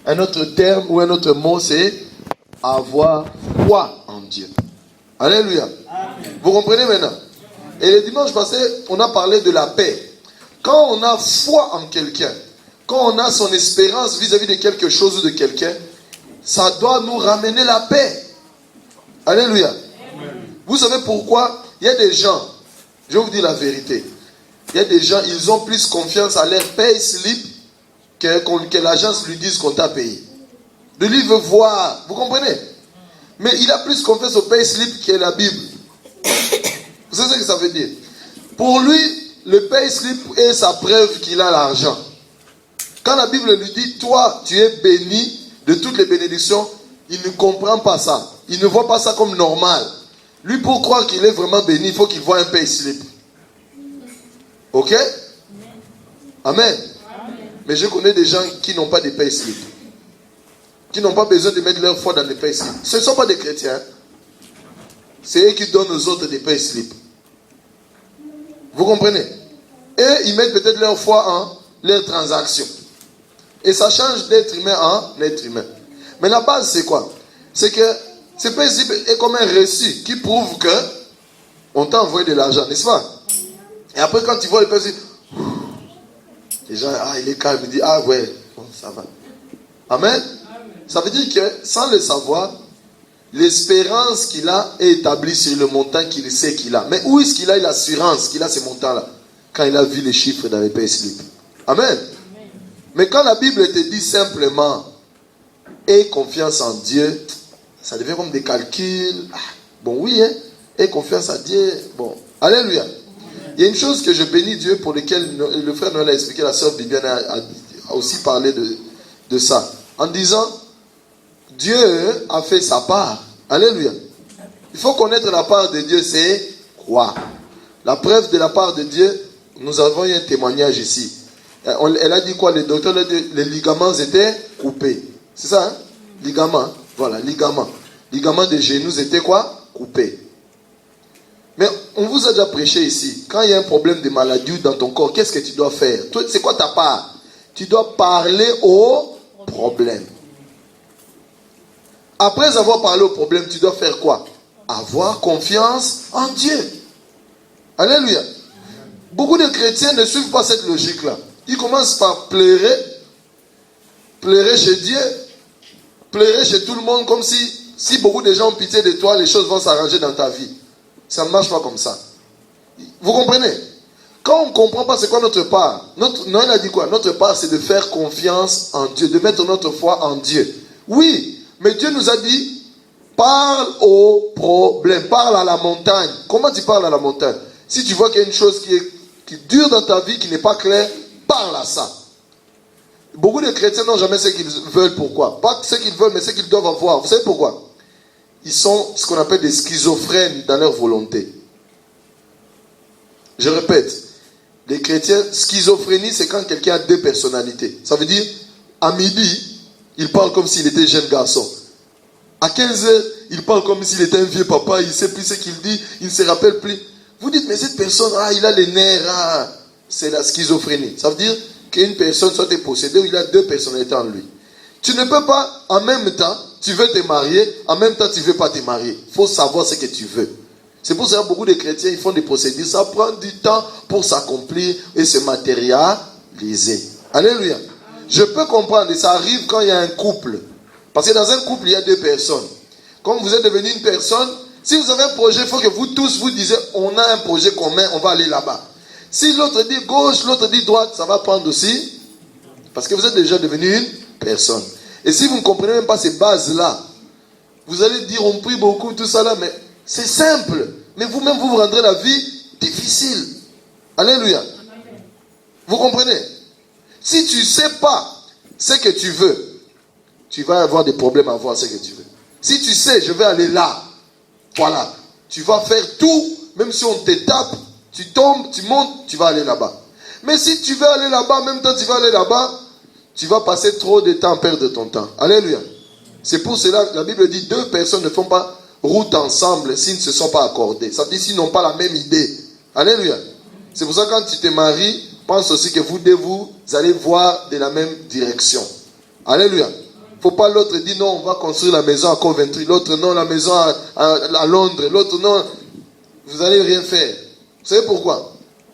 Un autre terme ou un autre mot, c'est avoir foi en Dieu. Alléluia. Amen. Vous comprenez maintenant? Et le dimanche passé, on a parlé de la paix. Quand on a foi en quelqu'un, quand on a son espérance vis-à-vis de quelque chose ou de quelqu'un, ça doit nous ramener la paix. Alléluia. Amen. Vous savez pourquoi? Il y a des gens, je vais vous dire la vérité, il y a des gens, ils ont plus confiance à leur pay slip que l'agence lui dise qu'on t'a payé. De lui veut voir, vous comprenez? Mais il a plus confiance au pay slip que la Bible. Vous savez ce que ça veut dire? Pour lui, le pay slip est sa preuve qu'il a l'argent. Quand la Bible lui dit, toi, tu es béni de toutes les bénédictions, il ne comprend pas ça. Il ne voit pas ça comme normal. Lui, pour croire qu'il est vraiment béni, il faut qu'il voit un pay slip. Ok? Amen. Mais je connais des gens qui n'ont pas de pay slip, qui n'ont pas besoin de mettre leur foi dans les pay slip. Ce ne sont pas des chrétiens. C'est eux qui donnent aux autres des pay slip. Vous comprenez? Et ils mettent peut-être leur foi en leurs transactions. Et ça change d'être humain en être humain. Mais la base, c'est quoi? C'est que ce pay slip est comme un reçu qui prouve que on t'a envoyé de l'argent, n'est-ce pas? Et après, quand tu vois le pay slip, les gens, il est calme, il dit, ouais, bon, ça va. Amen. Ça veut dire que, sans le savoir, l'espérance qu'il a est établie sur le montant qu'il sait qu'il a. Mais où est-ce qu'il a l'assurance qu'il a ce montant-là? Quand il a vu les chiffres dans les pay slips. Amen. Mais quand la Bible te dit simplement, aie confiance en Dieu, ça devient comme des calculs. Bon, oui, hein. Aie confiance en Dieu. Bon, alléluia. Il y a une chose que je bénis Dieu pour laquelle le frère Noël a expliqué, la sœur Bibiane a aussi parlé de ça. En disant, Dieu a fait sa part. Alléluia. Il faut connaître la part de Dieu, c'est quoi? La preuve de la part de Dieu, nous avons eu un témoignage ici. Elle a dit quoi? Le docteur a dit les ligaments étaient coupés. C'est ça, hein? Ligaments. Voilà, ligaments. Ligaments des genoux étaient quoi? Coupés. Mais on vous a déjà prêché ici. Quand il y a un problème de maladie dans ton corps, qu'est-ce que tu dois faire? Toi, c'est quoi ta part? Tu dois parler au problème. Après avoir parlé au problème, tu dois faire quoi? Avoir confiance en Dieu. Alléluia. Beaucoup de chrétiens ne suivent pas cette logique-là. Ils commencent par pleurer chez Dieu, pleurer chez tout le monde, comme si beaucoup de gens ont pitié de toi, les choses vont s'arranger dans ta vie. Ça ne marche pas comme ça. Vous comprenez? Quand on ne comprend pas c'est quoi notre part, Noël a dit quoi? Notre part, c'est de faire confiance en Dieu, de mettre notre foi en Dieu. Oui, mais Dieu nous a dit, parle au problème, parle à la montagne. Comment tu parles à la montagne? Si tu vois qu'il y a une chose qui dure dans ta vie, qui n'est pas claire, parle à ça. Beaucoup de chrétiens n'ont jamais ce qu'ils veulent. Pourquoi? Pas ce qu'ils veulent, mais ce qu'ils doivent avoir. Vous savez pourquoi? Ils sont ce qu'on appelle des schizophrènes dans leur volonté. Je répète, les chrétiens, schizophrénie, c'est quand quelqu'un a deux personnalités. Ça veut dire, à midi, il parle comme s'il était jeune garçon. À 15h, il parle comme s'il était un vieux papa, il ne sait plus ce qu'il dit, il ne se rappelle plus. Vous dites, mais cette personne, il a les nerfs, c'est la schizophrénie. Ça veut dire qu'une personne soit possédée ou il a deux personnalités en lui. Tu ne peux pas, en même temps, tu veux te marier, en même temps, tu ne veux pas te marier. Il faut savoir ce que tu veux. C'est pour ça que beaucoup de chrétiens, ils font des procédures. Ça prend du temps pour s'accomplir et se matérialiser. Alléluia. Je peux comprendre, et ça arrive quand il y a un couple. Parce que dans un couple, il y a deux personnes. Comme vous êtes devenu une personne, si vous avez un projet, il faut que vous tous vous disiez, on a un projet commun, on va aller là-bas. Si l'autre dit gauche, l'autre dit droite, ça va prendre aussi. Parce que vous êtes déjà devenu une personne. Et si vous ne comprenez même pas ces bases-là, vous allez dire, on prie beaucoup, tout ça là, mais c'est simple. Mais vous-même, vous rendrez la vie difficile. Alléluia. Vous comprenez? Si tu ne sais pas ce que tu veux, tu vas avoir des problèmes à voir ce que tu veux. Si tu sais, je vais aller là, voilà. Tu vas faire tout, même si on te tape, tu tombes, tu montes, tu vas aller là-bas. Mais si tu veux aller là-bas, en même temps tu vas aller là-bas, tu vas passer trop de temps à perdre ton temps. Alléluia. C'est pour cela que la Bible dit, deux personnes ne font pas route ensemble s'ils ne se sont pas accordés. Ça veut dire s'ils n'ont pas la même idée. Alléluia. C'est pour ça que quand tu te maries, pense aussi que vous allez voir de la même direction. Alléluia. Faut pas l'autre dire non, on va construire la maison à Coventry. L'autre non, la maison à Londres. L'autre non. Vous n'allez rien faire. Vous savez pourquoi?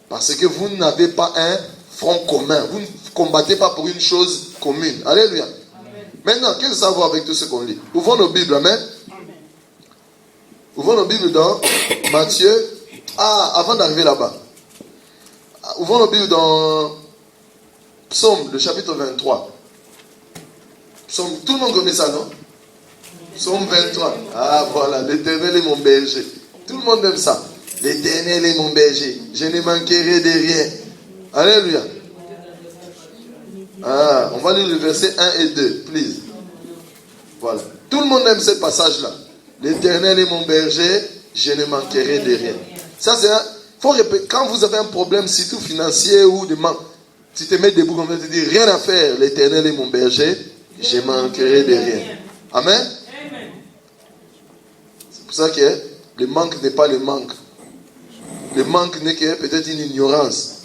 Parce que vous n'avez pas un front commun. Vous ne combattez pas pour une chose commune. Alléluia. Amen. Maintenant, qu'est-ce que ça va avec tout ce qu'on lit? Ouvrons nos Bibles. Amen. Ouvrons nos Bibles dans Matthieu. Avant d'arriver là-bas. Ouvrons nos Bibles dans Psaume, le chapitre 23. Psaume, tout le monde connaît ça, non? Psaume 23. Voilà, l'Éternel est mon berger. Tout le monde aime ça. L'Éternel est mon berger. Je ne manquerai de rien. Alléluia. On va lire le verset 1 et 2, please. Voilà. Tout le monde aime ce passage-là. L'Éternel est mon berger, je ne manquerai de rien. Ça, c'est faut répéter. Quand vous avez un problème, surtout financier ou de manque, tu te mets debout comme ça, tu dis rien à faire. L'Éternel est mon berger, je ne manquerai de rien. Amen. C'est pour ça que le manque n'est pas le manque. Le manque n'est que peut-être une ignorance.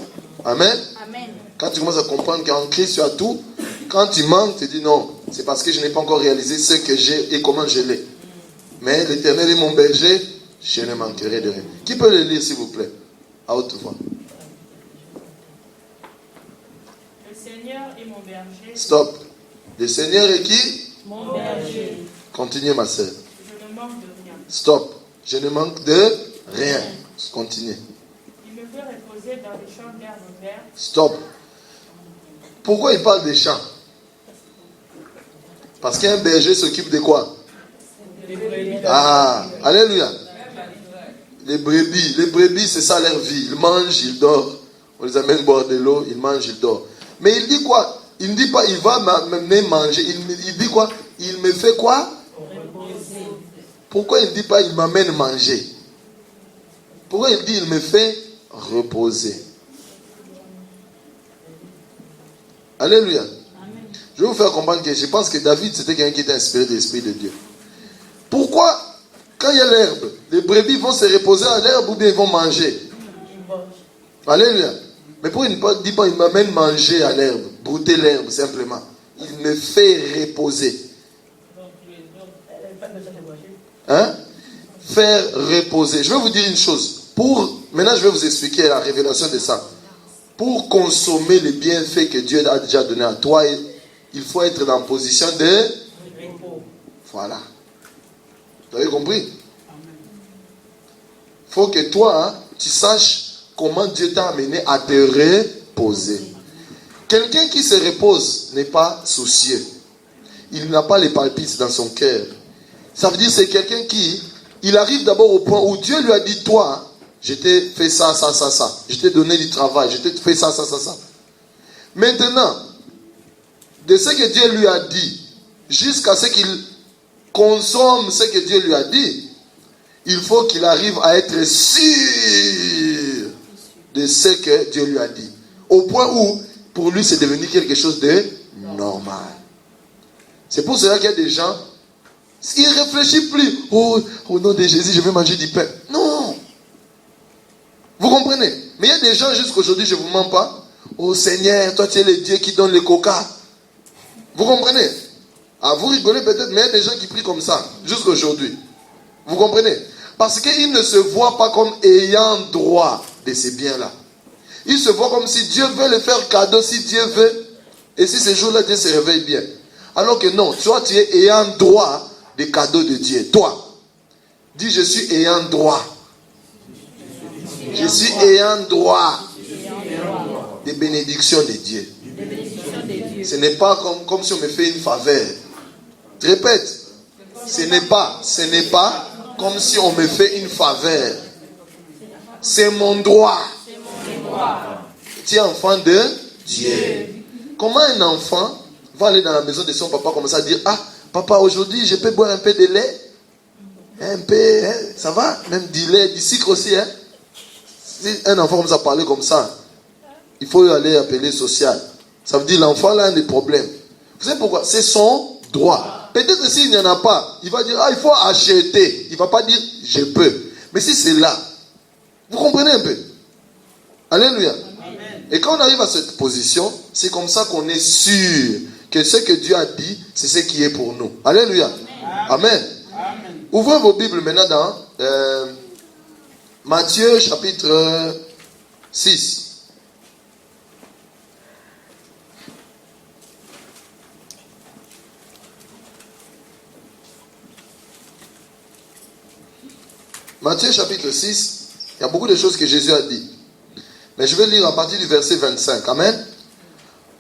Amen. Amen. Quand tu commences à comprendre qu'en Christ tu as tout, quand tu manques, tu dis non, c'est parce que je n'ai pas encore réalisé ce que j'ai et comment je l'ai. Mais l'Éternel est mon berger, je ne manquerai de rien. Qui peut le lire s'il vous plaît? À haute voix. Le Seigneur est mon berger. Stop. Le Seigneur est qui? Mon berger. Continuez ma sœur. Je ne manque de rien. Stop. Je ne manque de rien. Continuez. Il me fait reposer dans les champs d'herbes vertes. Stop. Pourquoi il parle des champs? Parce qu'un berger s'occupe de quoi? Alléluia. Les brebis, c'est ça leur vie. Ils mangent, ils dorment. On les amène boire de l'eau, ils mangent, ils dorment. Mais il dit quoi? Il ne dit pas, il va m'amener manger. Il dit quoi? Il me fait quoi? Pourquoi il ne dit pas, il m'amène manger? Pourquoi il dit, il me fait reposer? Alléluia. Je vais vous faire comprendre que je pense que David, c'était quelqu'un qui était inspiré de l'Esprit de Dieu. Pourquoi, quand il y a l'herbe, les brebis vont se reposer à l'herbe ou bien ils vont manger? Alléluia. Mais pourquoi il ne dit pas, il m'amène manger à l'herbe, brouter l'herbe simplement? Il me fait reposer. Faire reposer. Je vais vous dire une chose. Maintenant, je vais vous expliquer la révélation de ça. Pour consommer les bienfaits que Dieu a déjà donnés à toi, il faut être dans la position de repos. Voilà. Vous avez compris? Il faut que toi, tu saches comment Dieu t'a amené à te reposer. Quelqu'un qui se repose n'est pas soucieux. Il n'a pas les palpites dans son cœur. Ça veut dire que c'est quelqu'un qui, il arrive d'abord au point où Dieu lui a dit, toi, je t'ai fait ça, ça, ça, ça. Je t'ai donné du travail, je t'ai fait ça, ça, ça, ça. Maintenant, de ce que Dieu lui a dit, jusqu'à ce qu'il consomme ce que Dieu lui a dit, il faut qu'il arrive à être sûr de ce que Dieu lui a dit. Au point où, pour lui, c'est devenu quelque chose de normal. C'est pour cela qu'il y a des gens, ils ne réfléchissent plus. Oh, au nom de Jésus, je vais manger du pain. Non. Vous comprenez? Mais il y a des gens, jusqu'aujourd'hui, je ne vous mens pas. Oh Seigneur, toi tu es le Dieu qui donne le coca. Vous comprenez? Vous rigolez peut-être, mais il y a des gens qui prient comme ça, jusqu'aujourd'hui. Vous comprenez? Parce qu'ils ne se voient pas comme ayant droit de ces biens-là. Ils se voient comme si Dieu veut le faire cadeau, si Dieu veut. Et si ce jour-là, Dieu se réveille bien. Alors que non, toi tu es ayant droit des cadeaux de Dieu. Toi, dis je suis ayant droit. Je suis ayant droit des bénédictions de Dieu. Ce n'est pas comme si on me fait une faveur. Je répète, ce n'est pas comme si on me fait une faveur. C'est mon droit. Tu es enfant de Dieu. Comment un enfant va aller dans la maison de son papa comme ça dire, ah, papa, aujourd'hui, je peux boire un peu de lait? Un peu, ça va? Même du lait, du sucre aussi, hein? Si un enfant comme ça parler comme ça, il faut aller appeler social. Ça veut dire l'enfant là a des problèmes. Vous savez pourquoi? C'est son droit. Peut-être que s'il n'y en a pas, il va dire, ah, il faut acheter. Il ne va pas dire, je peux. Mais si c'est là, vous comprenez un peu? Alléluia. Amen. Et quand on arrive à cette position, c'est comme ça qu'on est sûr que ce que Dieu a dit, c'est ce qui est pour nous. Alléluia. Amen. Amen. Ouvrez vos Bibles maintenant dans Matthieu chapitre 6. Matthieu chapitre 6, il y a beaucoup de choses que Jésus a dit. Mais je vais lire à partir du verset 25. Amen.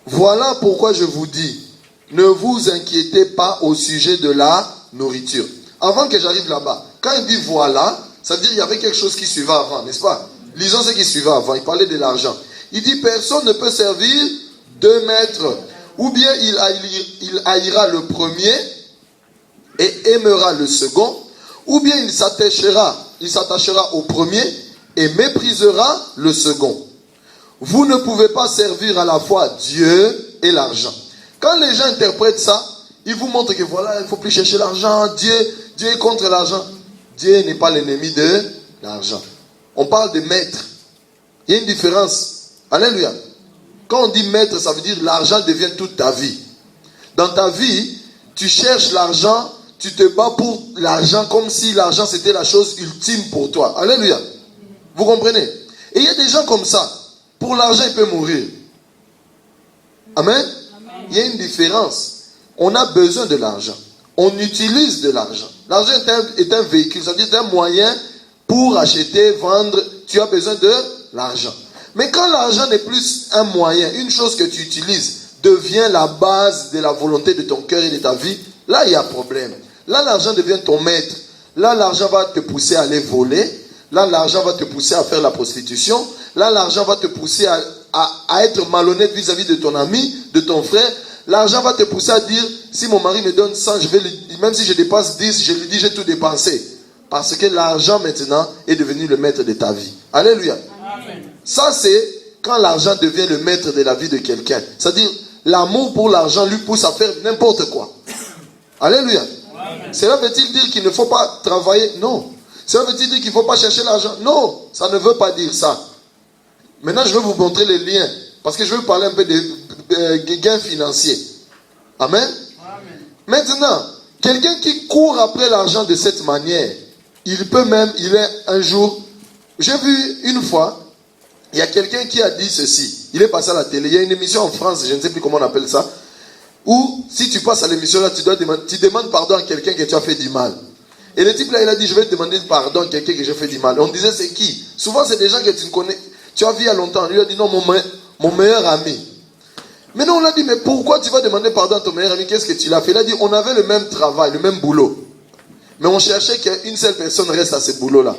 Voilà pourquoi je vous dis, ne vous inquiétez pas au sujet de la nourriture. Avant que j'arrive là-bas, quand il dit voilà, ça veut dire qu'il y avait quelque chose qui suivait avant, n'est-ce pas? Lisons ce qui suivait avant. Il parlait de l'argent. Il dit, personne ne peut servir deux maîtres. Ou bien il haïra le premier et aimera le second. Ou bien il s'attachera au premier et méprisera le second. Vous ne pouvez pas servir à la fois Dieu et l'argent. Quand les gens interprètent ça, ils vous montrent que voilà, il ne faut plus chercher l'argent. Dieu est contre l'argent. Dieu n'est pas l'ennemi de l'argent. On parle de maître. Il y a une différence. Alléluia. Quand on dit maître, ça veut dire l'argent devient toute ta vie. Dans ta vie, tu cherches l'argent, tu te bats pour l'argent comme si l'argent c'était la chose ultime pour toi. Alléluia. Vous comprenez? Et il y a des gens comme ça. Pour l'argent, il peut mourir. Amen. Il y a une différence. On a besoin de l'argent. On utilise de l'argent. L'argent est un véhicule, ça veut dire c'est un moyen pour acheter, vendre. Tu as besoin de l'argent. Mais quand l'argent n'est plus un moyen, une chose que tu utilises devient la base de la volonté de ton cœur et de ta vie, là il y a problème. Là l'argent devient ton maître. Là l'argent va te pousser à aller voler. Là l'argent va te pousser à faire la prostitution. Là l'argent va te pousser à être malhonnête vis-à-vis de ton ami, de ton frère. L'argent va te pousser à dire, si mon mari me donne 100, même si je dépasse 10, je lui dis j'ai tout dépensé. Parce que l'argent maintenant est devenu le maître de ta vie. Alléluia. Amen. Ça c'est quand l'argent devient le maître de la vie de quelqu'un. C'est-à-dire l'amour pour l'argent lui pousse à faire n'importe quoi. Alléluia. Amen. Cela veut-il dire qu'il ne faut pas travailler? Non. Cela veut-il dire qu'il ne faut pas chercher l'argent? Non, ça ne veut pas dire ça. Maintenant je vais vous montrer les liens. Parce que je vais vous parler un peu de gains financiers. Amen. Amen. Maintenant, quelqu'un qui court après l'argent de cette manière, il est un jour, j'ai vu une fois, il y a quelqu'un qui a dit ceci, il est passé à la télé, il y a une émission en France, je ne sais plus comment on appelle ça, où si tu passes à l'émission là, tu demandes pardon à quelqu'un que tu as fait du mal. Et le type là, il a dit, je vais demander pardon à quelqu'un que j'ai fait du mal. Et on disait, c'est qui? Souvent, c'est des gens que tu ne connais, tu as vu il y a longtemps. Lui a dit, non, mon meilleur ami. Maintenant, on l'a dit, mais pourquoi tu vas demander pardon à ton meilleur ami? Qu'est-ce que tu l'as fait? Il a dit, on avait le même travail, le même boulot. Mais on cherchait qu'une seule personne reste à ce boulot-là.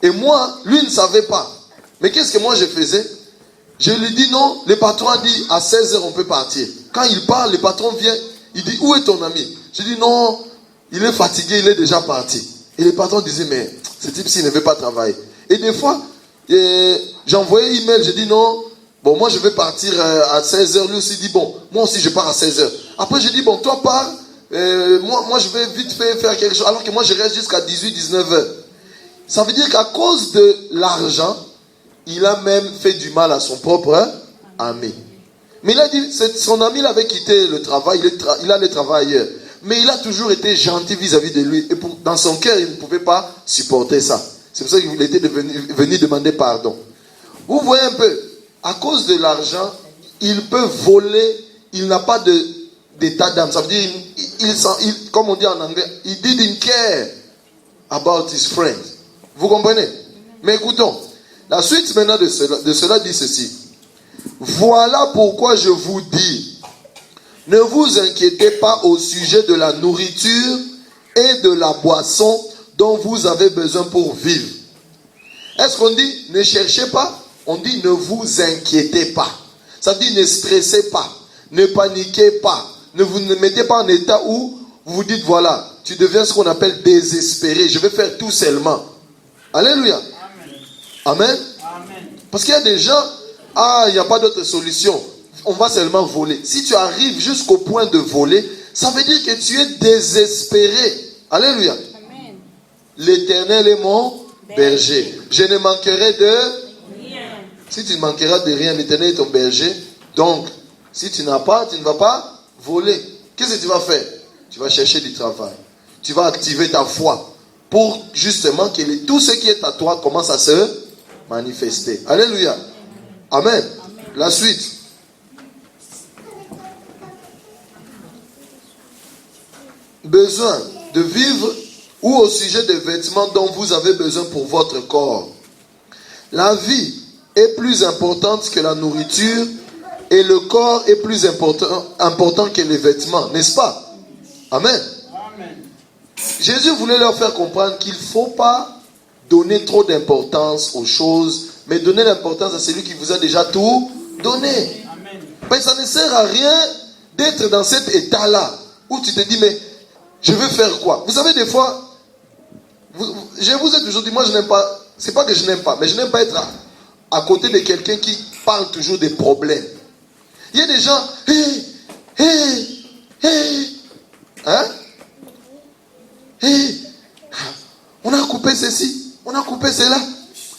Et moi, lui ne savait pas. Mais qu'est-ce que moi je faisais? Je lui dis non, le patron a dit à 16h on peut partir. Quand il parle, le patron vient, il dit, où est ton ami? Je dis non, il est fatigué, il est déjà parti. Et le patron disait, mais ce type-ci ne veut pas travailler. Et des fois, j'ai envoyé email, j'ai dit non, bon, moi je vais partir à 16h. Lui aussi dit, bon, moi aussi je pars à 16h. Après j'ai dit, bon, toi pars, moi je vais vite faire quelque chose. Alors que moi je reste jusqu'à 18-19h. Ça veut dire qu'à cause de l'argent, il a même fait du mal à son propre ami. Mais il a dit, son ami l'avait quitté le travail, il allait travailler ailleurs. Mais il a toujours été gentil vis-à-vis de lui. Et dans son cœur, il ne pouvait pas supporter ça. C'est pour ça qu'il était venu demander pardon. Vous voyez un peu, à cause de l'argent, il peut voler, il n'a pas d'état d'âme. Ça veut dire, comme on dit en anglais, he didn't care about his friends. Vous comprenez? Mais écoutons, la suite maintenant de cela dit ceci. Voilà pourquoi je vous dis, ne vous inquiétez pas au sujet de la nourriture et de la boisson dont vous avez besoin pour vivre. Est-ce qu'on dit ne cherchez pas? On dit ne vous inquiétez pas. Ça veut dire ne stressez pas, ne paniquez pas, ne vous mettez pas en état où vous vous dites voilà, tu deviens ce qu'on appelle désespéré, je vais faire tout seulement. Alléluia. Amen. Amen. Amen. Parce qu'il y a des gens, il n'y a pas d'autre solution. On va seulement voler. Si tu arrives jusqu'au point de voler, ça veut dire que tu es désespéré. Alléluia. Amen. L'Éternel est mon berger. Je ne manquerai de Rien. Si tu ne manqueras de rien, l'Éternel est ton berger. Donc, si tu n'as pas, tu ne vas pas voler. Qu'est-ce que tu vas faire? Tu vas chercher du travail. Tu vas activer ta foi pour justement que tout ce qui est à toi commence à se manifester. Alléluia. Amen. La suite. Besoin de vivre ou au sujet des vêtements dont vous avez besoin pour votre corps. La vie est plus importante que la nourriture et le corps est plus important que les vêtements, n'est-ce pas? Amen. Amen. Jésus voulait leur faire comprendre qu'il ne faut pas donner trop d'importance aux choses, mais donner l'importance à celui qui vous a déjà tout donné. Amen. Mais ça ne sert à rien d'être dans cet état-là où tu te dis, mais je veux faire quoi? Vous savez, des fois, je vous ai toujours dit, moi je n'aime pas, c'est pas que je n'aime pas, mais je n'aime pas être à côté de quelqu'un qui parle toujours des problèmes. Il y a des gens, on a coupé ceci, on a coupé cela,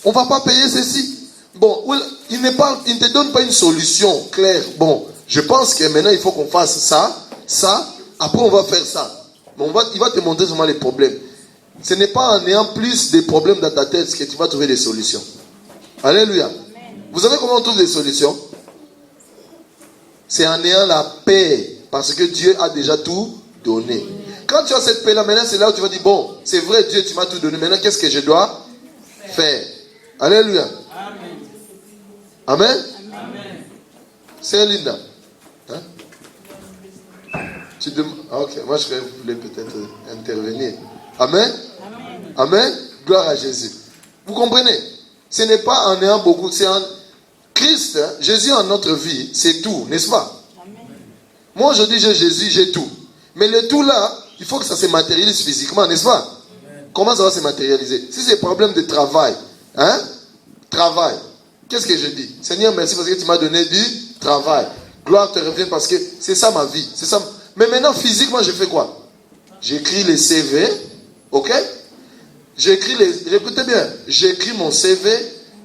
on ne va pas payer ceci. Bon, il ne te donne pas une solution claire. Bon, je pense que maintenant il faut qu'on fasse ça, après on va faire ça. Mais il va te montrer seulement les problèmes. Ce n'est pas en ayant plus de problèmes dans ta tête que tu vas trouver des solutions. Alléluia. Amen. Vous savez comment on trouve des solutions? C'est en ayant la paix. Parce que Dieu a déjà tout donné. Quand tu as cette paix-là, maintenant c'est là où tu vas dire, bon, c'est vrai Dieu, tu m'as tout donné. Maintenant, qu'est-ce que je dois faire? Alléluia. Amen. Amen. Amen. C'est Linda. Hein? Ok, moi je voulais peut-être intervenir. Amen. Amen. Amen. Gloire à Jésus. Vous comprenez? Ce n'est pas en ayant beaucoup, c'est en Christ, hein, Jésus en notre vie, c'est tout, n'est-ce pas? Amen. Moi je dis j'ai Jésus, j'ai tout. Mais le tout là, il faut que ça se matérialise physiquement, n'est-ce pas? Amen. Comment ça va se matérialiser? Si c'est problème de travail, hein? Travail. Qu'est-ce que je dis? Seigneur, merci parce que tu m'as donné du travail. Gloire te revienne parce que c'est ça ma vie. C'est ça. Mais maintenant, physiquement, je fais quoi? J'écris les CV, ok? Écoutez bien, j'écris mon CV,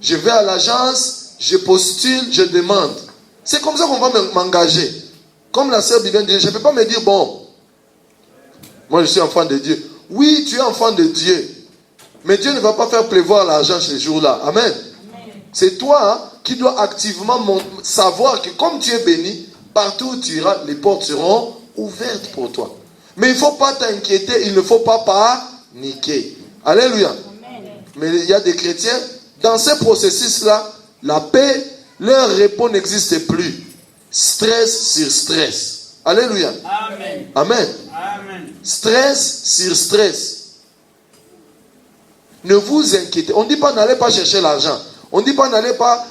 je vais à l'agence, je postule, je demande. C'est comme ça qu'on va m'engager. Comme la sœur Bibiane dit, je ne peux pas me dire, bon, moi je suis enfant de Dieu. Oui, tu es enfant de Dieu. Mais Dieu ne va pas faire pleuvoir l'argent ces jours-là. Amen. C'est toi qui dois activement savoir que comme tu es béni, partout où tu iras, les portes seront ouvertes pour toi. Mais il ne faut pas t'inquiéter, il ne faut pas paniquer. Alléluia. Amen. Mais il y a des chrétiens, dans ce processus-là, la paix, leur repos n'existe plus. Stress sur stress. Alléluia. Amen. Amen. Amen. Stress sur stress. Ne vous inquiétez. On ne dit pas n'allez pas chercher l'argent. On ne dit pas n'allez pas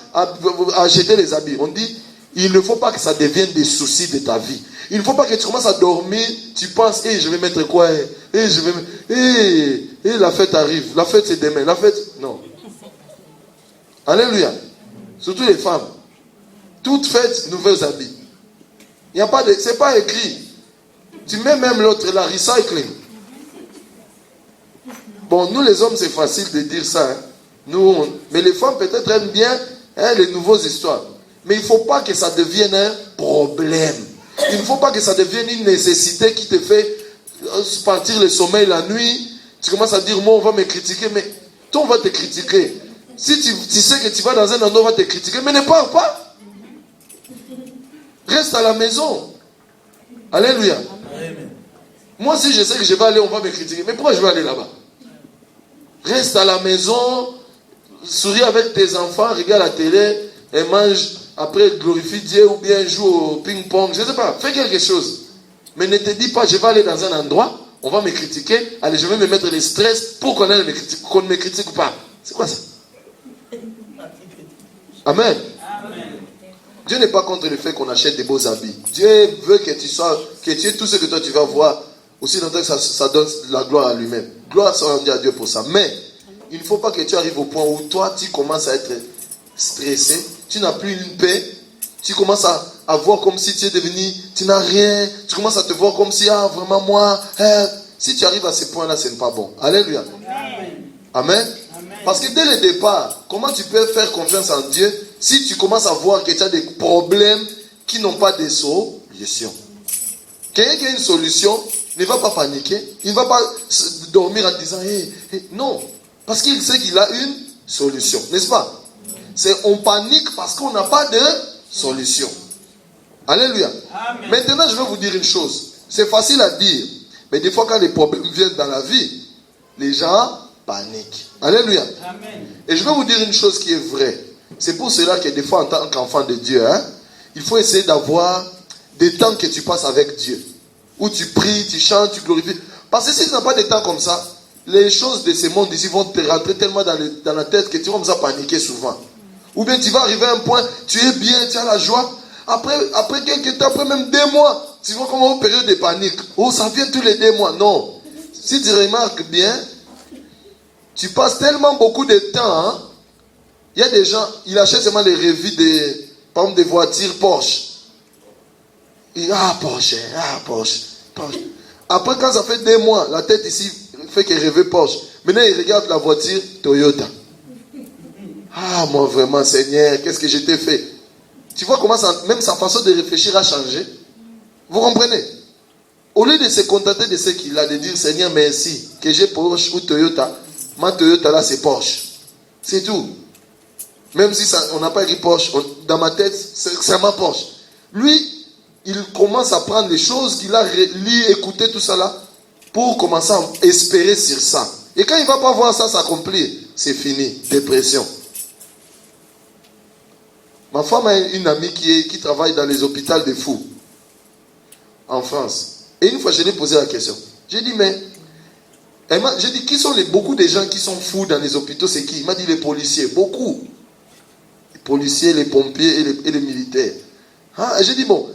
acheter les habits. On dit il ne faut pas que ça devienne des soucis de ta vie. Il ne faut pas que tu commences à dormir, tu penses, je vais mettre quoi? La fête arrive. La fête c'est demain. La fête, non. Alléluia. Surtout les femmes. Toutes fêtes, nouvelles habits. Il n'y a pas de, c'est pas écrit. Tu mets même l'autre là, recycling. Bon, nous les hommes, c'est facile de dire ça. Hein. Mais les femmes peut-être aiment bien les nouvelles histoires. Mais il ne faut pas que ça devienne un problème. Il ne faut pas que ça devienne une nécessité qui te fait partir le sommeil la nuit. Tu commences à dire, moi on va me critiquer, mais toi on va te critiquer. Si tu sais que tu vas dans un endroit, on va te critiquer, mais ne pars pas. Reste à la maison. Alléluia. Amen. Moi si je sais que je vais aller, on va me critiquer. Mais pourquoi je vais aller là-bas? Reste à la maison, souris avec tes enfants, regarde la télé et mange. Après, glorifie Dieu ou bien joue au ping-pong. Je ne sais pas, fais quelque chose. Mais ne te dis pas, je vais aller dans un endroit, on va me critiquer, allez, je vais me mettre le stress pour qu'on ne me critique pas. C'est quoi ça? Amen. Amen. Dieu n'est pas contre le fait qu'on achète des beaux habits. Dieu veut que tu aies tout ce que toi tu vas voir, aussi longtemps que ça donne la gloire à lui-même. Gloire soit rendue à Dieu pour ça. Mais, il ne faut pas que tu arrives au point où toi, tu commences à être stressé. Tu n'as plus une paix. Tu commences à voir comme si tu es devenu, tu n'as rien. Tu commences à te voir comme si, vraiment moi. Si tu arrives à ce point-là, ce n'est pas bon. Alléluia. Amen. Amen. Amen. Parce que dès le départ, comment tu peux faire confiance en Dieu si tu commences à voir que tu as des problèmes qui n'ont pas de solution? Quelqu'un qui a une solution ne va pas paniquer. Il ne va pas dormir en disant non. Parce qu'il sait qu'il a une solution. N'est-ce pas? On panique parce qu'on n'a pas de solution. Alléluia. Amen. Maintenant, je vais vous dire une chose. C'est facile à dire. Mais des fois, quand les problèmes viennent dans la vie, les gens paniquent. Alléluia. Amen. Et je vais vous dire une chose qui est vraie. C'est pour cela que des fois, en tant qu'enfant de Dieu, il faut essayer d'avoir des temps que tu passes avec Dieu. Où tu pries, tu chantes, tu glorifies. Parce que si tu n'as pas de temps comme ça, les choses de ce monde ici vont te rentrer tellement dans la tête que tu vas comme ça paniquer souvent. Ou bien tu vas arriver à un point, tu es bien, tu as la joie. Après quelques temps, après même 2 mois, tu vois comment une période de panique. Oh, ça vient tous les 2 mois. Non. Si tu remarques bien, tu passes tellement beaucoup de temps. Il y a des gens, ils achètent seulement les revues par exemple, des voitures Porsche. Porsche. Après, quand ça fait 2 mois, la tête ici fait qu'il rêve Porsche. Maintenant, il regarde la voiture Toyota. Moi vraiment, Seigneur, qu'est-ce que je t'ai fait? Tu vois comment même sa façon de réfléchir a changé. Vous comprenez? Au lieu de se contenter de ce qu'il a, de dire Seigneur, merci, que j'ai Porsche ou Toyota, ma Toyota là, c'est Porsche. C'est tout. Même si on n'a pas écrit Porsche, dans ma tête, c'est ma Porsche. Lui, il commence à prendre les choses qu'il a lu, écouté, tout ça là, pour commencer à espérer sur ça. Et quand il ne va pas voir ça s'accomplir, c'est fini, dépression. Ma femme a une amie qui travaille dans les hôpitaux des fous, en France. Et une fois, je lui ai posé la question. J'ai dit, qui sont beaucoup de gens qui sont fous dans les hôpitaux, c'est qui? Il m'a dit les policiers, beaucoup. Les policiers, les pompiers et les militaires. J'ai dit, bon,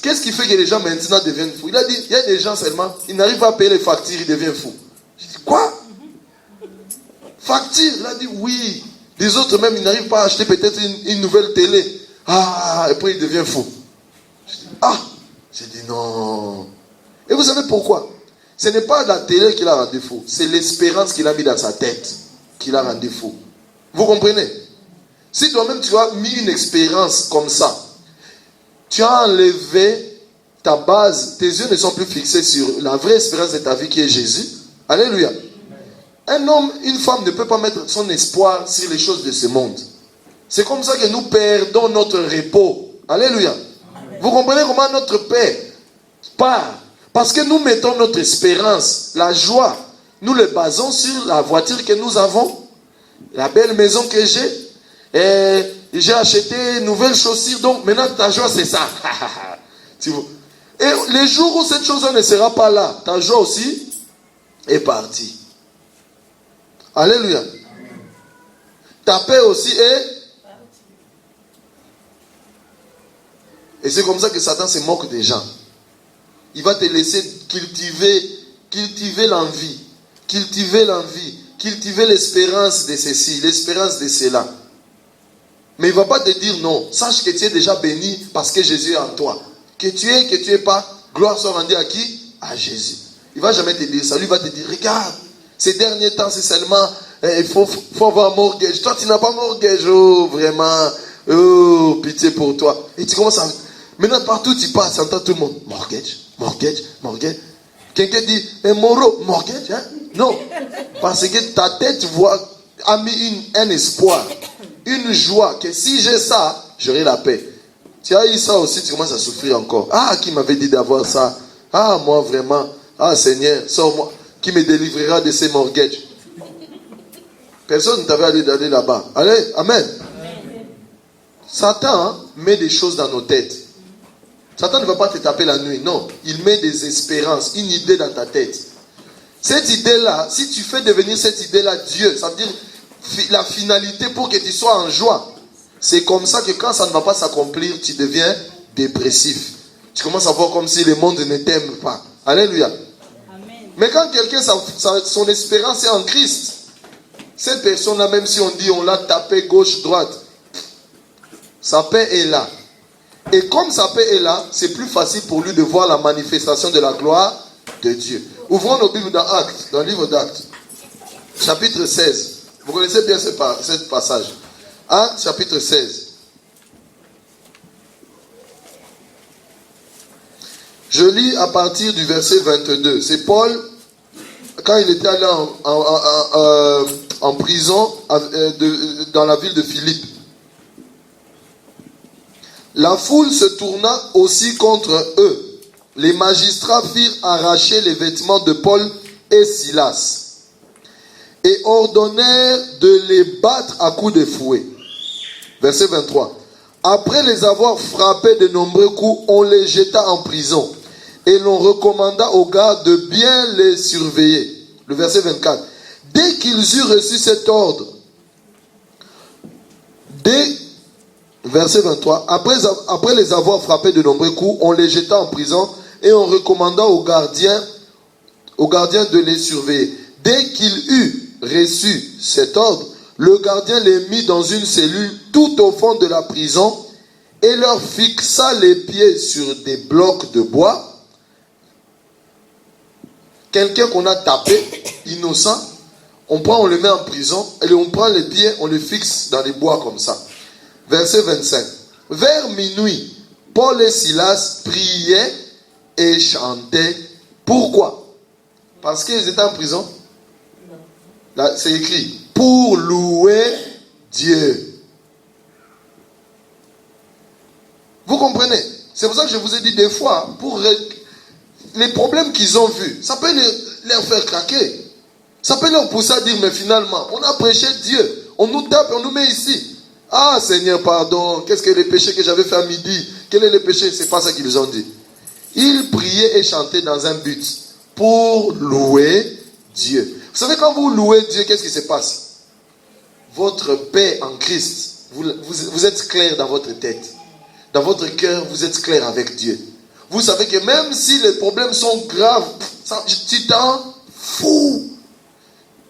qu'est-ce qui fait que les gens maintenant deviennent fous? Il a dit, il y a des gens seulement, ils n'arrivent pas à payer les factures, ils deviennent fous. J'ai dit, quoi? Facture? Il a dit, oui. Les autres même, ils n'arrivent pas à acheter peut-être une nouvelle télé. Et puis ils deviennent fous. J'ai dit, non. Et vous savez pourquoi? Ce n'est pas la télé qui l'a rendu fou. C'est l'espérance qu'il a mis dans sa tête qui l'a rendu fou. Vous comprenez? Si toi-même tu as mis une expérience comme ça, tu as enlevé ta base, tes yeux ne sont plus fixés sur la vraie espérance de ta vie qui est Jésus. Alléluia. Un homme, une femme ne peut pas mettre son espoir sur les choses de ce monde. C'est comme ça que nous perdons notre repos. Alléluia. Vous comprenez comment notre paix part? Parce que nous mettons notre espérance, la joie, nous le basons sur la voiture que nous avons, la belle maison que j'ai, et j'ai acheté une nouvelle chaussure, donc maintenant ta joie c'est ça. Tu vois? Et les jours où cette chose ne sera pas là, ta joie aussi est partie. Alléluia. Amen. Ta paix aussi est. Et c'est comme ça que Satan se moque des gens. Il va te laisser cultiver l'envie, cultiver l'espérance de ceci, l'espérance de cela. Mais il ne va pas te dire non. Sache que tu es déjà béni parce que Jésus est en toi. Que tu es pas, gloire soit rendue à qui? À Jésus. Il ne va jamais te dire ça. Lui va te dire, regarde, ces derniers temps, c'est seulement, il faut avoir un mortgage. Toi, tu n'as pas mortgage. Oh, vraiment. Oh, pitié pour toi. Et tu commences à... Maintenant, partout tu passes, tu entends tout le monde. Mortgage. Quelqu'un dit, Moro, mortgage, hein? Non. Parce que ta tête a mis un espoir, une joie, que si j'ai ça, j'aurai la paix. Tu as eu ça aussi, tu commences à souffrir encore. Qui m'avait dit d'avoir ça? Moi vraiment. Seigneur, sors-moi. Qui me délivrera de ces mortgages? Personne ne t'avait d'aller là-bas. Allez, amen. Satan met des choses dans nos têtes. Satan ne va pas te taper la nuit. Non, il met des espérances, une idée dans ta tête. Cette idée-là, si tu fais devenir cette idée-là Dieu, ça veut dire la finalité pour que tu sois en joie. C'est comme ça que quand ça ne va pas s'accomplir, tu deviens dépressif. Tu commences à voir comme si le monde ne t'aime pas. Alléluia. Amen. Mais quand quelqu'un, son espérance est en Christ, cette personne-là, même si on dit on l'a tapé gauche-droite, sa paix est là. Et comme sa paix est là, c'est plus facile pour lui de voir la manifestation de la gloire de Dieu. Ouvrons nos Bibles dans Actes, dans le livre d'Actes, chapitre 16. Vous connaissez bien ce passage. Actes, chapitre 16. Je lis à partir du verset 22. C'est Paul, quand il était allé en prison dans la ville de Philippe. La foule se tourna aussi contre eux. Les magistrats firent arracher les vêtements de Paul et Silas et ordonnèrent de les battre à coups de fouet. Verset 23. Après les avoir frappés de nombreux coups, on les jeta en prison et l'on recommanda aux gardes de bien les surveiller. Le verset 24. Dès qu'ils eurent reçu cet ordre, verset 23, après les avoir frappés de nombreux coups, on les jeta en prison et on recommanda aux gardiens de les surveiller. Dès qu'il eut reçu cet ordre, le gardien les mit dans une cellule tout au fond de la prison et leur fixa les pieds sur des blocs de bois. Quelqu'un qu'on a tapé, innocent, on le met en prison et on prend les pieds, on les fixe dans les bois comme ça. Verset 25. Vers minuit, Paul et Silas priaient et chantaient. Pourquoi? Parce qu'ils étaient en prison. Là, c'est écrit pour louer Dieu. Vous comprenez? C'est pour ça que je vous ai dit des fois, les problèmes qu'ils ont vus, ça peut les faire craquer. Ça peut leur pousser à dire, mais finalement, on a prêché Dieu. On nous tape et on nous met ici. Ah Seigneur, pardon, qu'est-ce que les péchés que j'avais fait à midi? Quel est le péché? C'est pas ça qu'ils ont dit. Ils priaient et chantaient dans un but pour louer Dieu. Vous savez, quand vous louez Dieu, qu'est-ce qui se passe? Votre paix en Christ, vous êtes clair dans votre tête. Dans votre cœur, vous êtes clair avec Dieu. Vous savez que même si les problèmes sont graves, tu t'en fous.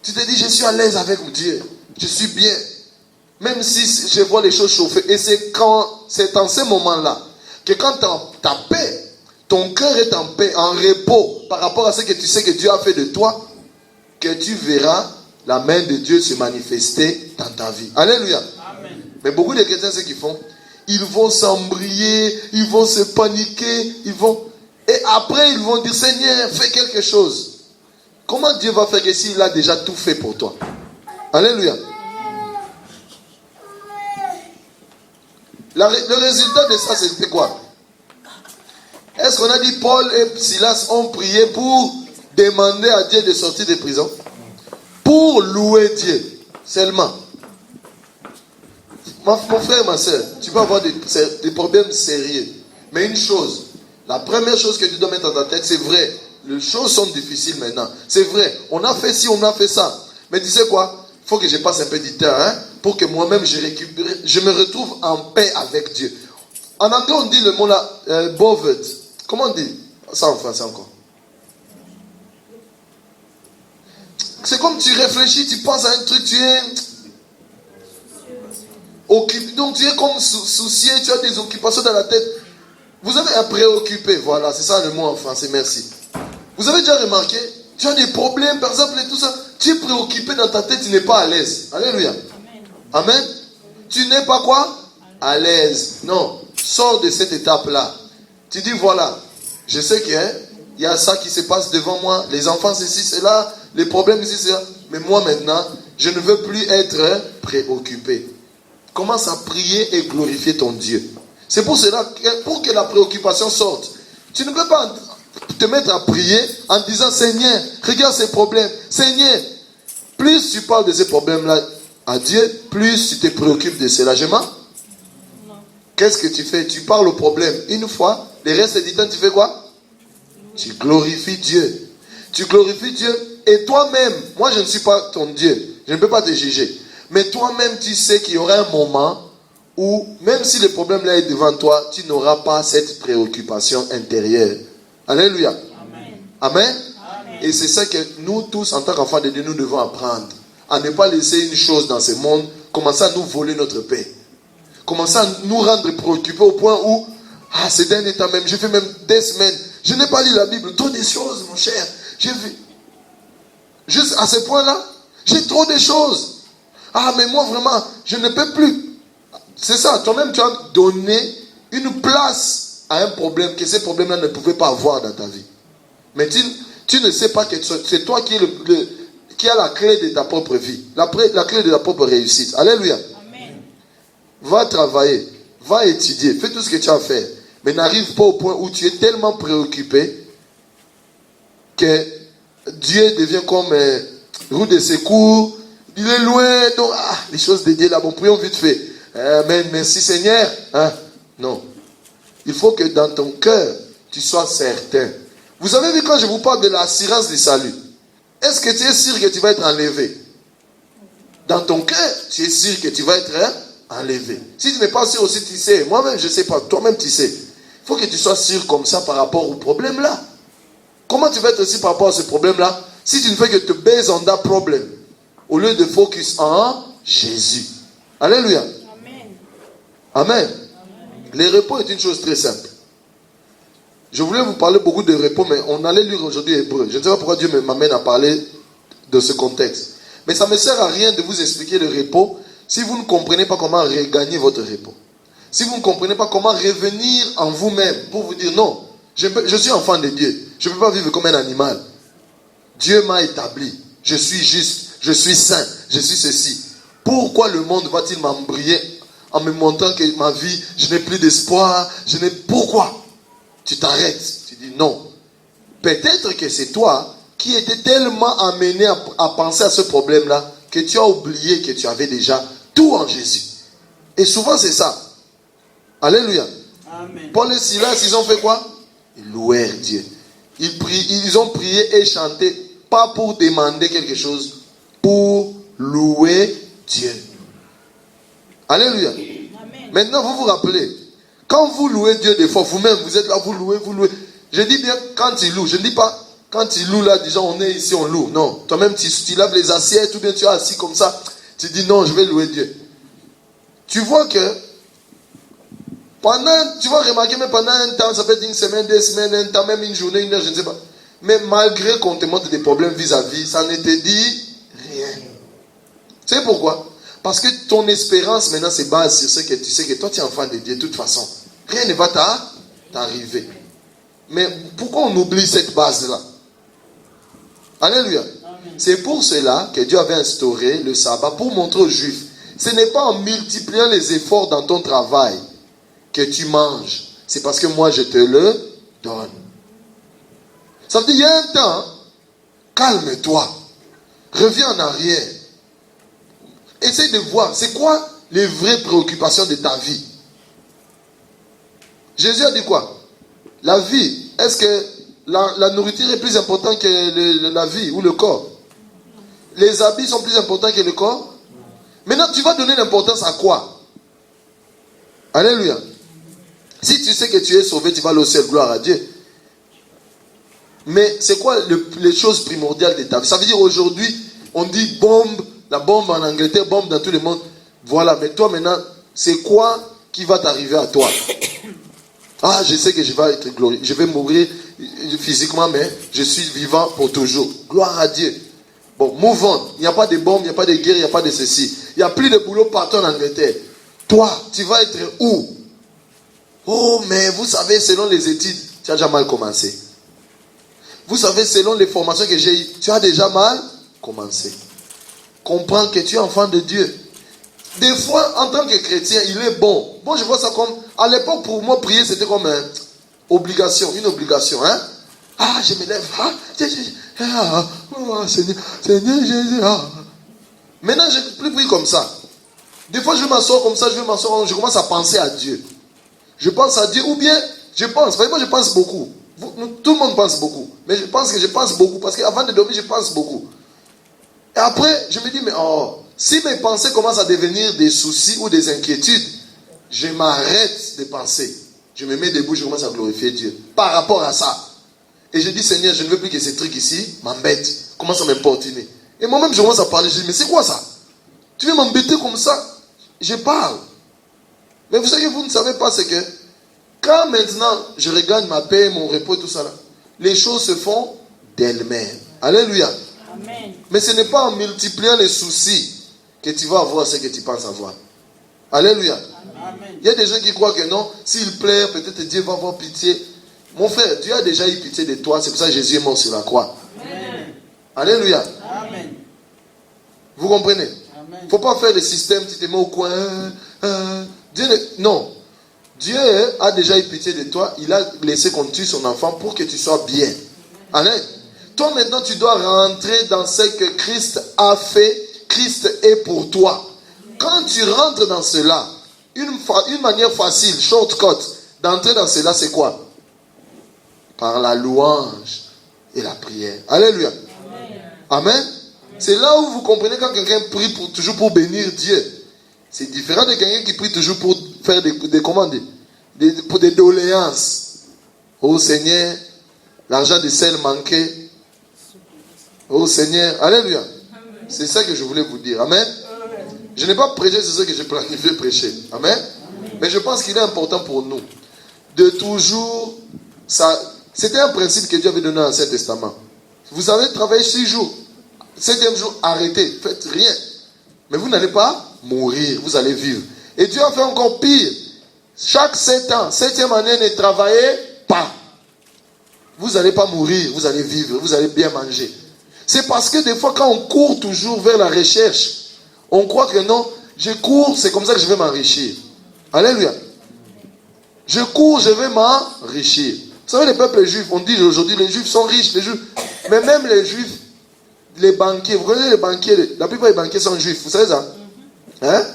Tu te dis, je suis à l'aise avec Dieu. Je suis bien. Même si je vois les choses chauffer. Et c'est en ce moment-là que quand ta paix, ton cœur est en paix, en repos, par rapport à ce que tu sais que Dieu a fait de toi, que tu verras la main de Dieu se manifester dans ta vie. Alléluia. Amen. Mais beaucoup de chrétiens, ce qu'ils font, ils vont s'embrayer, ils vont se paniquer, et après ils vont dire, Seigneur, fais quelque chose. Comment Dieu va faire que s'il a déjà tout fait pour toi? Alléluia. Le résultat de ça, c'était quoi? Est-ce qu'on a dit Paul et Silas ont prié pour demander à Dieu de sortir de prison? Pour louer Dieu seulement. Mon frère et ma soeur, tu peux avoir des problèmes sérieux. Mais une chose, la première chose que tu dois mettre dans ta tête, c'est vrai. Les choses sont difficiles maintenant. C'est vrai. On a fait ci, on a fait ça. Mais tu sais quoi? Il faut que je passe un peu du temps, pour que moi-même je me retrouve en paix avec Dieu. En anglais, on dit le mot là, bothered. Comment on dit ça en français encore? C'est comme tu réfléchis, tu penses à un truc, tu es occupé. Donc tu es comme soucié, tu as des occupations dans la tête. Vous avez à préoccuper, voilà, c'est ça le mot en français, merci. Vous avez déjà remarqué, tu as des problèmes, par exemple, et tout ça. Tu es préoccupé dans ta tête, tu n'es pas à l'aise. Alléluia. Amen. Amen. Tu n'es pas quoi? À l'aise. Non. Sors de cette étape-là. Tu dis, voilà, je sais qu'il y a ça qui se passe devant moi. Les enfants, c'est ci, c'est là. Les problèmes, ici, c'est là. Mais moi, maintenant, je ne veux plus être préoccupé. Commence à prier et glorifier ton Dieu. C'est pour cela que pour que la préoccupation sorte, tu ne peux pas te mettre à prier en disant, Seigneur, regarde ces problèmes. Seigneur, plus tu parles de ces problèmes-là à Dieu, plus tu te préoccupes de cela. Je mens? Qu'est-ce que tu fais? Tu parles au problème une fois, le reste du temps, tu fais quoi? Tu glorifies Dieu. Tu glorifies Dieu et toi-même, moi je ne suis pas ton Dieu, je ne peux pas te juger. Mais toi-même, tu sais qu'il y aura un moment où, même si le problème là est devant toi, tu n'auras pas cette préoccupation intérieure. Alléluia. Amen. Amen. Amen. Et c'est ça que nous tous, en tant qu'enfants de Dieu, nous devons apprendre. À ne pas laisser une chose dans ce monde commencer à nous voler notre paix. Commencer à nous rendre préoccupés au point où, ces derniers temps même, j'ai fait même des semaines, je n'ai pas lu la Bible, trop de choses, mon cher. J'ai vu. Juste à ce point-là, j'ai trop de choses. Mais moi vraiment, je ne peux plus. C'est ça, toi-même tu as donné une place à un problème que ces problèmes-là ne pouvaient pas avoir dans ta vie. Mais tu ne sais pas que c'est toi qui as la clé de ta propre vie, la clé de ta propre réussite. Alléluia. Amen. Va travailler, va étudier, fais tout ce que tu as à faire. Mais n'arrive pas au point où tu es tellement préoccupé que Dieu devient comme roue de secours. Il est loin, donc les choses de Dieu là, bon, prions vite fait. Amen, merci Seigneur. Non. Il faut que dans ton cœur, tu sois certain. Vous avez vu quand je vous parle de l'assurance du salut, est-ce que tu es sûr que tu vas être enlevé? Dans ton cœur, tu es sûr que tu vas être enlevé. Si tu n'es pas sûr aussi, tu sais. Moi-même, je ne sais pas. Toi-même, tu sais. Il faut que tu sois sûr comme ça par rapport au problème là. Comment tu vas être sûr par rapport à ce problème là si tu ne fais que te baser en ta problème au lieu de focus en Jésus? Alléluia. Amen. Amen. Les repos est une chose très simple. Je voulais vous parler beaucoup de repos, mais on allait lire aujourd'hui Hébreu. Je ne sais pas pourquoi Dieu m'amène à parler de ce contexte. Mais ça ne me sert à rien de vous expliquer le repos si vous ne comprenez pas comment regagner votre repos. Si vous ne comprenez pas comment revenir en vous-même pour vous dire non, je suis enfant de Dieu. Je ne peux pas vivre comme un animal. Dieu m'a établi. Je suis juste. Je suis saint. Je suis ceci. Pourquoi le monde va-t-il m'embrayer en me montrant que ma vie, je n'ai plus d'espoir? Pourquoi? Tu t'arrêtes. Tu dis non. Peut-être que c'est toi qui étais tellement amené à penser à ce problème-là que tu as oublié que tu avais déjà tout en Jésus. Et souvent c'est ça. Alléluia. Amen. Paul et Silas, ils ont fait quoi? Ils louèrent Dieu. Ils ont prié et chanté, pas pour demander quelque chose, pour louer Dieu. Alléluia. Amen. Maintenant, vous vous rappelez, quand vous louez Dieu des fois, vous-même, vous êtes là, vous louez. Je dis bien quand il loue. Je ne dis pas quand il loue là, disons on est ici, on loue. Non, toi-même tu laves les assiettes ou bien tu es assis comme ça. Tu dis non, je vais louer Dieu. Tu vois que tu vas remarquer même pendant un temps, ça peut être une semaine, 2 semaines, un temps, même une journée, une heure, je ne sais pas. Mais malgré qu'on te montre des problèmes vis-à-vis, ça ne te dit rien. Tu sais pourquoi? Parce que ton espérance maintenant se base sur ce que tu sais que toi tu es enfant de Dieu de toute façon. Rien ne va t'arriver. Mais pourquoi on oublie cette base-là? Alléluia. Amen. C'est pour cela que Dieu avait instauré le sabbat pour montrer aux Juifs. Ce n'est pas en multipliant les efforts dans ton travail que tu manges. C'est parce que moi je te le donne. Ça veut dire il y a un temps, calme-toi. Reviens en arrière. Essaye de voir, c'est quoi les vraies préoccupations de ta vie? Jésus a dit quoi? La vie, est-ce que la nourriture est plus importante que la vie ou le corps? Les habits sont plus importants que le corps? Maintenant, tu vas donner l'importance à quoi? Alléluia. Si tu sais que tu es sauvé, tu vas aller au ciel, gloire à Dieu. Mais c'est quoi les choses primordiales de ta vie? Ça veut dire aujourd'hui, on dit bombe, la bombe en Angleterre, bombe dans tout le monde. Voilà, mais toi maintenant, c'est quoi qui va t'arriver à toi? Ah, je sais que je vais être glorieux. Je vais mourir physiquement, mais je suis vivant pour toujours. Gloire à Dieu. Bon, move on. Il n'y a pas de bombe, il n'y a pas de guerre, il n'y a pas de ceci. Il n'y a plus de boulot partout en Angleterre. Toi, tu vas être où? Oh, mais vous savez, selon les études, tu as déjà mal commencé. Vous savez, selon les formations que j'ai eues, tu as déjà mal commencé. Comprends que tu es enfant de Dieu. Des fois, en tant que chrétien, il est bon. Bon, je vois ça comme... À l'époque, pour moi, prier, c'était comme une obligation. Hein? Ah, je me lève. Seigneur Jésus. Maintenant, je ne peux plus prier comme ça. Des fois, je m'assois comme ça, je commence à penser à Dieu. Je pense à Dieu, ou bien, je pense. Moi, je pense beaucoup. Tout le monde pense beaucoup. Mais je pense beaucoup. Parce qu'avant de dormir, je pense beaucoup. Et après, je me dis, mais si mes pensées commencent à devenir des soucis ou des inquiétudes, je m'arrête de penser. Je me mets debout, je commence à glorifier Dieu. Par rapport à ça. Et je dis, Seigneur, je ne veux plus que ces trucs ici m'embêtent. Commence à m'importuner. Et moi-même, je commence à parler. Je dis, mais c'est quoi ça? Tu veux m'embêter comme ça? Je parle. Mais vous savez que vous ne savez pas, c'est que quand maintenant je regagne ma paix, mon repos, tout ça là, les choses se font d'elles-mêmes. Alléluia. Amen. Mais ce n'est pas en multipliant les soucis que tu vas avoir ce que tu penses avoir. Alléluia. Amen. Il y a des gens qui croient que non, s'il pleure, peut-être Dieu va avoir pitié. Mon frère, Dieu a déjà eu pitié de toi, c'est pour ça que Jésus est mort sur la croix. Amen. Alléluia. Amen. Vous comprenez? Amen. Il ne faut pas faire le système, tu te mets au coin. Non. Dieu a déjà eu pitié de toi, il a laissé qu'on tue son enfant pour que tu sois bien. Amen. Toi maintenant, tu dois rentrer dans ce que Christ a fait. Christ est pour toi. Quand tu rentres dans cela, une manière facile, shortcut, d'entrer dans cela, c'est quoi? Par la louange et la prière. Alléluia. Amen. C'est là où vous comprenez quand quelqu'un prie toujours pour bénir Dieu. C'est différent de quelqu'un qui prie toujours pour faire des commandes, pour des doléances. Oh Seigneur, l'argent de sel manquait. Oh Seigneur, alléluia. C'est ça que je voulais vous dire. Amen. Je n'ai pas prêché ce que j'ai planifié prêcher. Amen. Mais je pense qu'il est important pour nous de toujours... C'était un principe que Dieu avait donné dans l'Ancien Testament. Vous avez travaillé 6 jours. 7e jour, arrêtez. Faites rien. Mais vous n'allez pas mourir. Vous allez vivre. Et Dieu a fait encore pire. Chaque 7 ans, 7e année, ne travaillez pas. Vous n'allez pas mourir. Vous allez vivre. Vous allez bien manger. C'est parce que des fois, quand on court toujours vers la recherche, on croit que non, je cours, c'est comme ça que je vais m'enrichir. Alléluia. Je cours, je vais m'enrichir. Vous savez, les peuples juifs, on dit aujourd'hui, les juifs sont riches, les juifs. Mais même les juifs, les banquiers, vous connaissez les banquiers, la plupart des banquiers sont juifs, vous savez ça? Hein?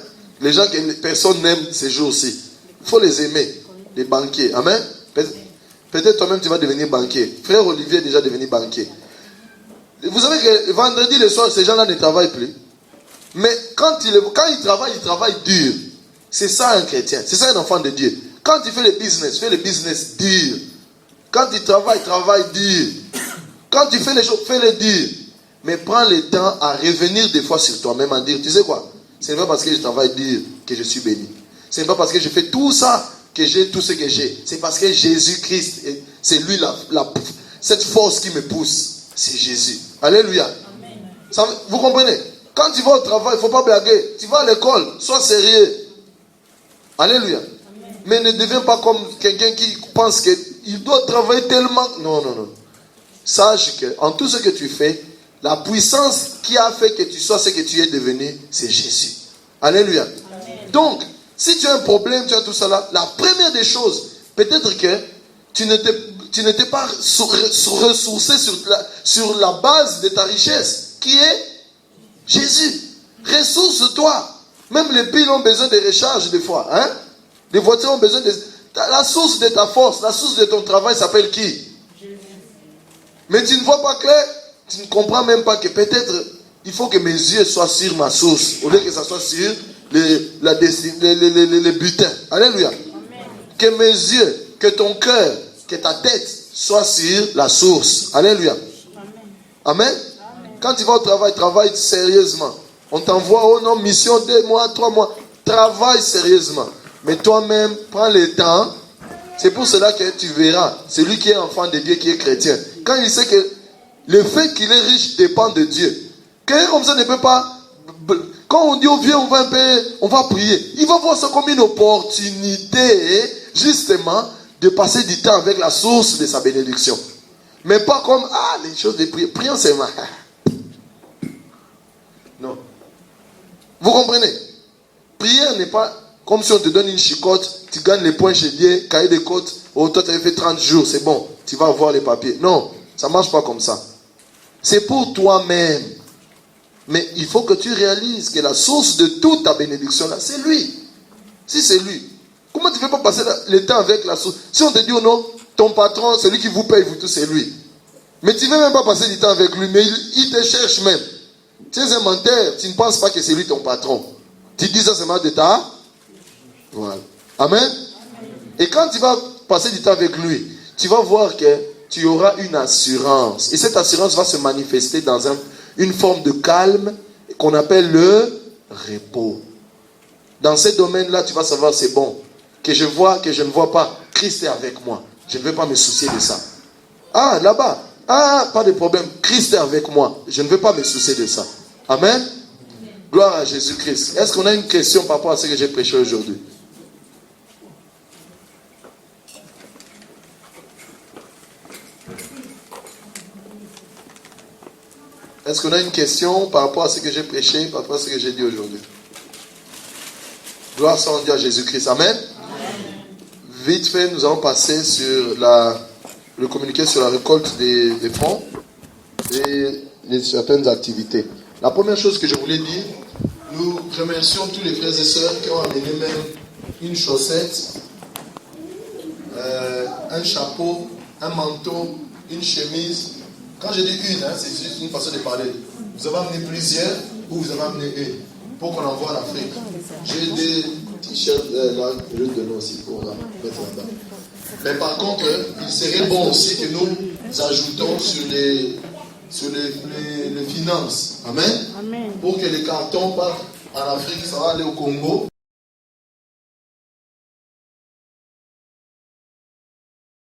Les gens que personne n'aime ces jours-ci. Il faut les aimer, les banquiers. Amen? Peut-être toi-même tu vas devenir banquier. Frère Olivier est déjà devenu banquier. Vous savez que vendredi le soir, ces gens-là ne travaillent plus. Mais quand ils travaillent dur. C'est ça un chrétien. C'est ça un enfant de Dieu. Quand il fait le business dur. Quand il travaille dur. Quand tu fais les choses, fais-les dur. Mais prends le temps à revenir des fois sur toi-même à dire, tu sais quoi? Ce n'est pas parce que je travaille dur que je suis béni. Ce n'est pas parce que je fais tout ça que j'ai tout ce que j'ai. C'est parce que Jésus-Christ, c'est lui cette force qui me pousse. C'est Jésus. Alléluia. Ça, vous comprenez? Quand tu vas au travail, il ne faut pas blaguer. Tu vas à l'école, sois sérieux. Alléluia. Amen. Mais ne deviens pas comme quelqu'un qui pense qu'il doit travailler tellement. Non. Sache qu'en tout ce que tu fais, la puissance qui a fait que tu sois ce que tu es devenu, c'est Jésus. Alléluia. Amen. Donc, si tu as un problème, tu as tout ça là, la première des choses, peut-être que tu ne t'es pas ressourcé sur la base de ta richesse, qui est Jésus. Ressource-toi. Même les piles ont besoin de recharge des fois. Hein? Les voitures ont besoin de... La source de ta force, la source de ton travail s'appelle qui? Jésus. Mais tu ne vois pas clair. Tu ne comprends même pas que peut-être il faut que mes yeux soient sur ma source, au lieu que ça soit sur les butins. Alléluia. Amen. Que mes yeux, que ton cœur, que ta tête soient sur la source. Alléluia. Amen. Amen. Quand tu vas au travail, travaille sérieusement. On t'envoie, oh non, mission 2 mois, 3 mois. Travaille sérieusement. Mais toi-même, prends le temps. C'est pour cela que tu verras, celui qui est enfant de Dieu, qui est chrétien, quand il sait que le fait qu'il est riche dépend de Dieu. Quelqu'un comme ça ne peut pas... Quand on dit, oh viens, on va prier. Il va voir ça comme une opportunité, justement, de passer du temps avec la source de sa bénédiction. Mais pas comme, les choses de prier. Prions seulement. Non. Vous comprenez? Prière n'est pas comme si on te donne une chicotte, tu gagnes les points chez Dieu, cahier de côte, oh toi tu avais fait 30 jours, c'est bon, tu vas avoir les papiers. Non, ça ne marche pas comme ça. C'est pour toi-même. Mais il faut que tu réalises que la source de toute ta bénédiction là, c'est lui. Si c'est lui, comment tu ne veux pas passer le temps avec la source? Si on te dit, oh non, ton patron, celui qui vous paye, vous tous, c'est lui. Mais tu ne veux même pas passer du temps avec lui, mais il te cherche même. Tu es un menteur, tu ne penses pas que c'est lui ton patron. Tu dis ça seulement de ta... Voilà. Amen. Amen. Et quand tu vas passer du temps avec lui, tu vas voir que tu auras une assurance. Et cette assurance va se manifester dans une forme de calme qu'on appelle le repos. Dans ce domaine-là, tu vas savoir c'est bon. Que je vois, que je ne vois pas, Christ est avec moi. Je ne vais pas me soucier de ça. Ah, là-bas. Ah, pas de problème. Christ est avec moi. Je ne vais pas me soucier de ça. Amen. Gloire à Jésus-Christ. Est-ce qu'on a une question par rapport à ce que j'ai prêché aujourd'hui? Est-ce qu'on a une question par rapport à ce que j'ai prêché, par rapport à ce que j'ai dit aujourd'hui? Gloire soit rendue à Jésus-Christ. Amen. Vite fait, nous allons passer sur le communiqué sur la récolte des fonds et certaines activités. La première chose que je voulais dire, nous remercions tous les frères et sœurs qui ont amené même une chaussette, un chapeau, un manteau, une chemise. Quand je dis une, c'est juste une façon de parler. Vous avez amené plusieurs ou vous avez amené une pour qu'on envoie en Afrique. J'ai des t-shirts là, je vais donner aussi pour mettre là-bas. Mais par contre, il serait bon aussi que nous ajoutons sur les finances. Amen. Amen. Pour que les cartons partent en Afrique, ça va aller au Congo.